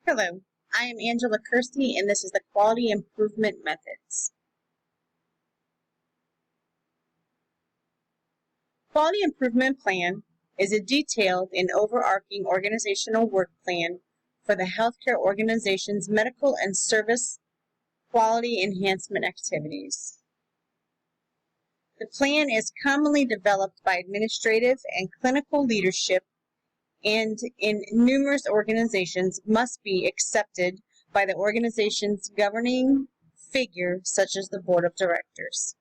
Hello, I am Angela Kirsty, and this is the Quality Improvement Methods. Quality Improvement Plan is a detailed and overarching organizational work plan for the healthcare organization's medical and service quality enhancement activities. The plan is commonly developed by administrative and clinical leadership and in numerous organizations must be accepted by the organization's governing figure, such as the board of directors.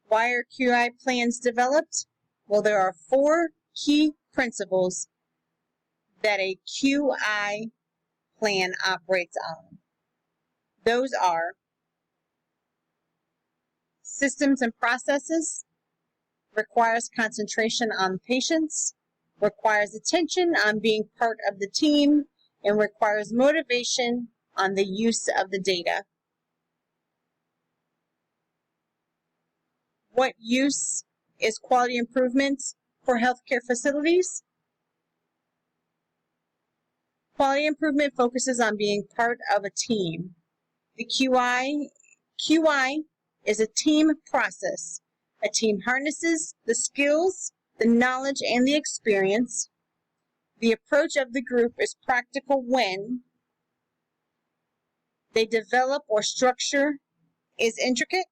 Why are QI plans developed? Well, there are 4 key principles that a QI plan operates on. Those are systems and processes, requires concentration on patients, requires attention on being part of the team, and requires motivation on the use of the data. What use is quality improvement for healthcare facilities? Quality improvement focuses on being part of a team. The QI is a team process. A team harnesses the skills, the knowledge, and the experience. The approach of the group is practical when they develop or structure is intricate.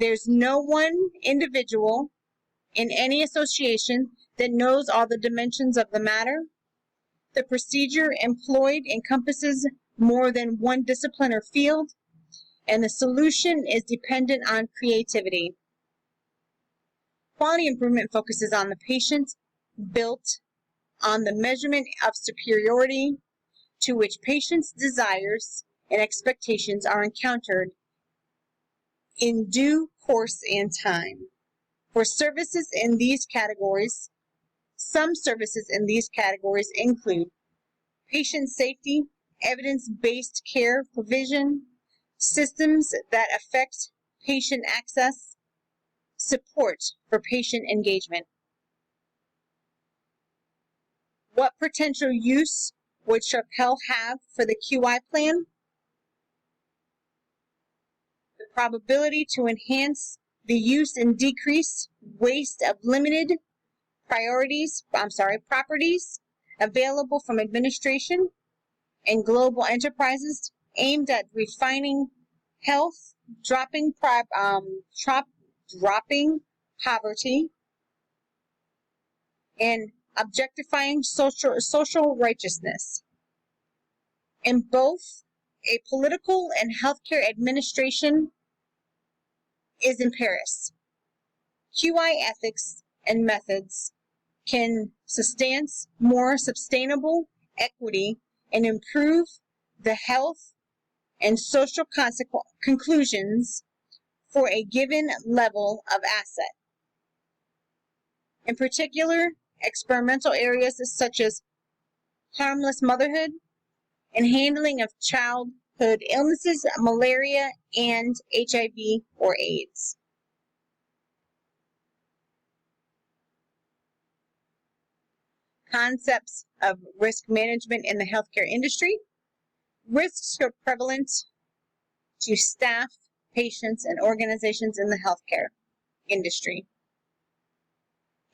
There's no one individual in any association that knows all the dimensions of the matter. The procedure employed encompasses more than one discipline or field, and the solution is dependent on creativity. Quality improvement focuses on the patient, built on the measurement of superiority to which patients' desires and expectations are encountered in due course and time. For services in these categories, some services in these categories include patient safety, evidence-based care provision, systems that affect patient access, support for patient engagement. What potential use would Sharpell have for the QI plan? The probability to enhance the use and decrease waste of limited properties available from administration and global enterprises aimed at refining health, dropping poverty, and objectifying social righteousness. In both, a political and healthcare administration is in Paris. QI ethics and methods can sustain more sustainable equity and improve the health and social conclusions for a given level of asset. In particular, experimental areas such as harmless motherhood and handling of childhood illnesses, malaria, and HIV or AIDS. Concepts of risk management in the healthcare industry. Risks are prevalent to staff, patients, and organizations in the healthcare industry.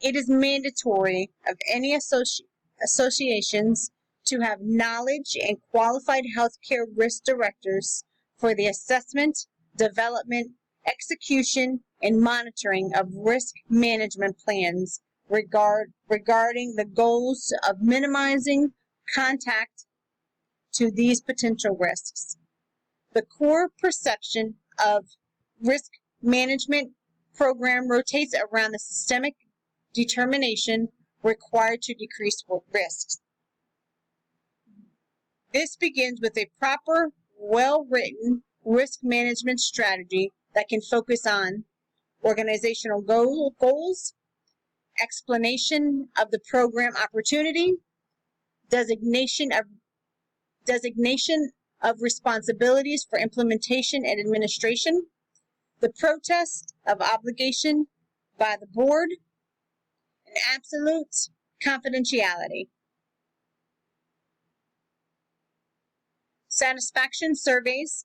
It is mandatory of any associations to have knowledge and qualified healthcare risk directors for the assessment, development, execution, and monitoring of risk management plans regarding the goals of minimizing contact to these potential risks. The core perception of risk management program rotates around the systemic determination required to decrease risks. This begins with a proper, well-written risk management strategy that can focus on organizational goals, explanation of the program opportunity, designation of responsibilities for implementation and administration, the protest of obligation by the board, and absolute confidentiality. satisfaction surveys.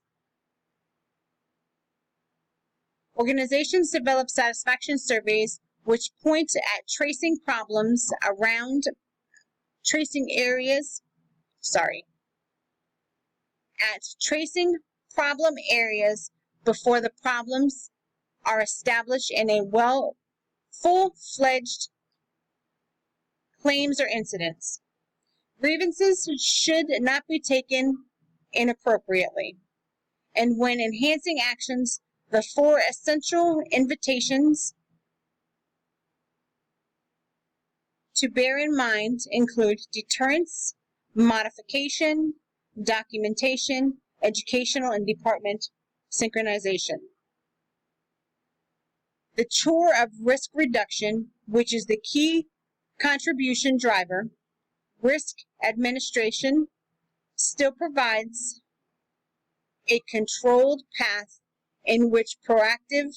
Organizations develop satisfaction surveys which point at tracing problem areas before the problems are established in a full-fledged claims or incidents. Grievances should not be taken inappropriately. And when enhancing actions, the 4 essential invitations to bear in mind include deterrence, modification, documentation, educational, and department synchronization. The chore of risk reduction, which is the key contribution driver, risk administration, still provides a controlled path in which proactive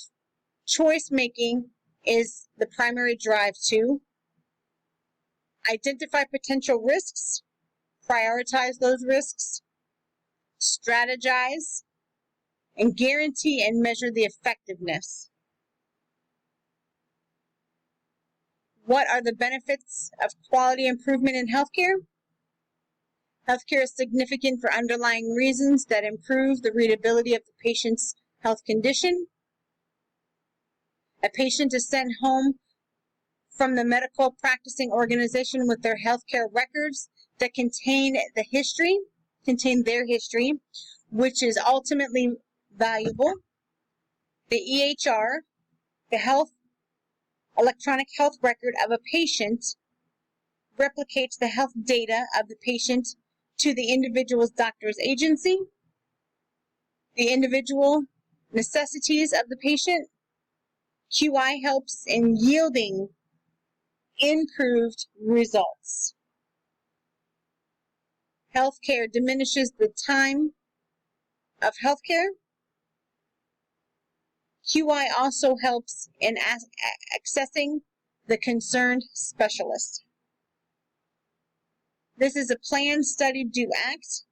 choice making is the primary drive to identify potential risks, prioritize those risks, strategize, and guarantee and measure the effectiveness. What are the benefits of quality improvement in healthcare? Healthcare is significant for underlying reasons that improve the readability of the patient's health condition. A patient is sent home from the medical practicing organization with their healthcare records that contain their history, which is ultimately valuable. The EHR, the electronic health record of a patient, replicates the health data of the patient to the individual's doctor's agency, the individual necessities of the patient. QI helps in yielding improved results. Healthcare diminishes the time of healthcare. QI also helps in accessing the concerned specialist. This is a plan, study, do, act.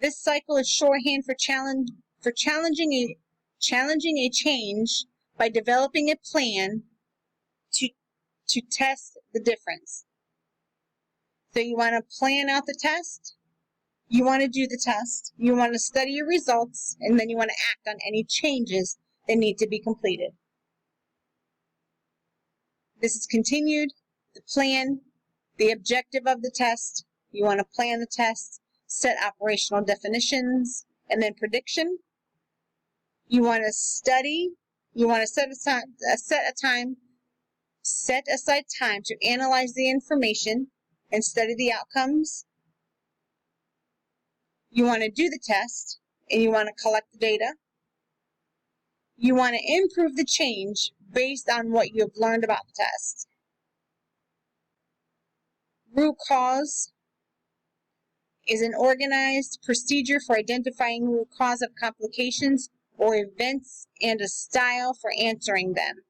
This cycle is shorthand for challenging a change by developing a plan to test the difference. So you want to plan out the test, you want to do the test, you want to study your results, and then you want to act on any changes that need to be completed. This is continued, the plan, the objective of the test. You want to plan the test, set operational definitions, and then prediction. You want to study, you want to set aside time to analyze the information and study the outcomes. You want to do the test, and you want to collect the data. You want to improve the change based on what you have learned about the test. Root cause is an organized procedure for identifying root cause of complications or events and a style for answering them.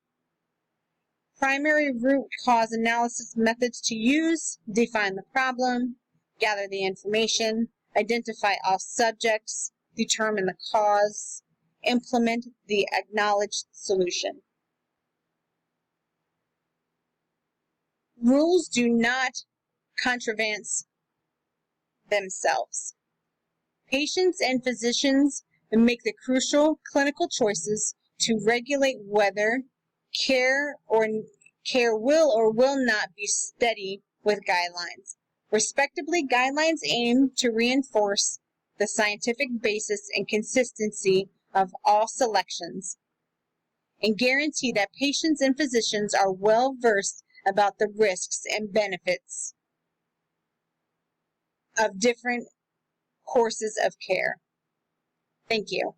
Primary root cause analysis methods to use: define the problem, gather the information, identify all subjects, determine the cause, implement the acknowledged solution. Rules do not contravene themselves. Patients and physicians make the crucial clinical choices to regulate whether care will or will not be steady with guidelines. Respectively, guidelines aim to reinforce the scientific basis and consistency of all selections and guarantee that patients and physicians are well versed about the risks and benefits of different courses of care. Thank you.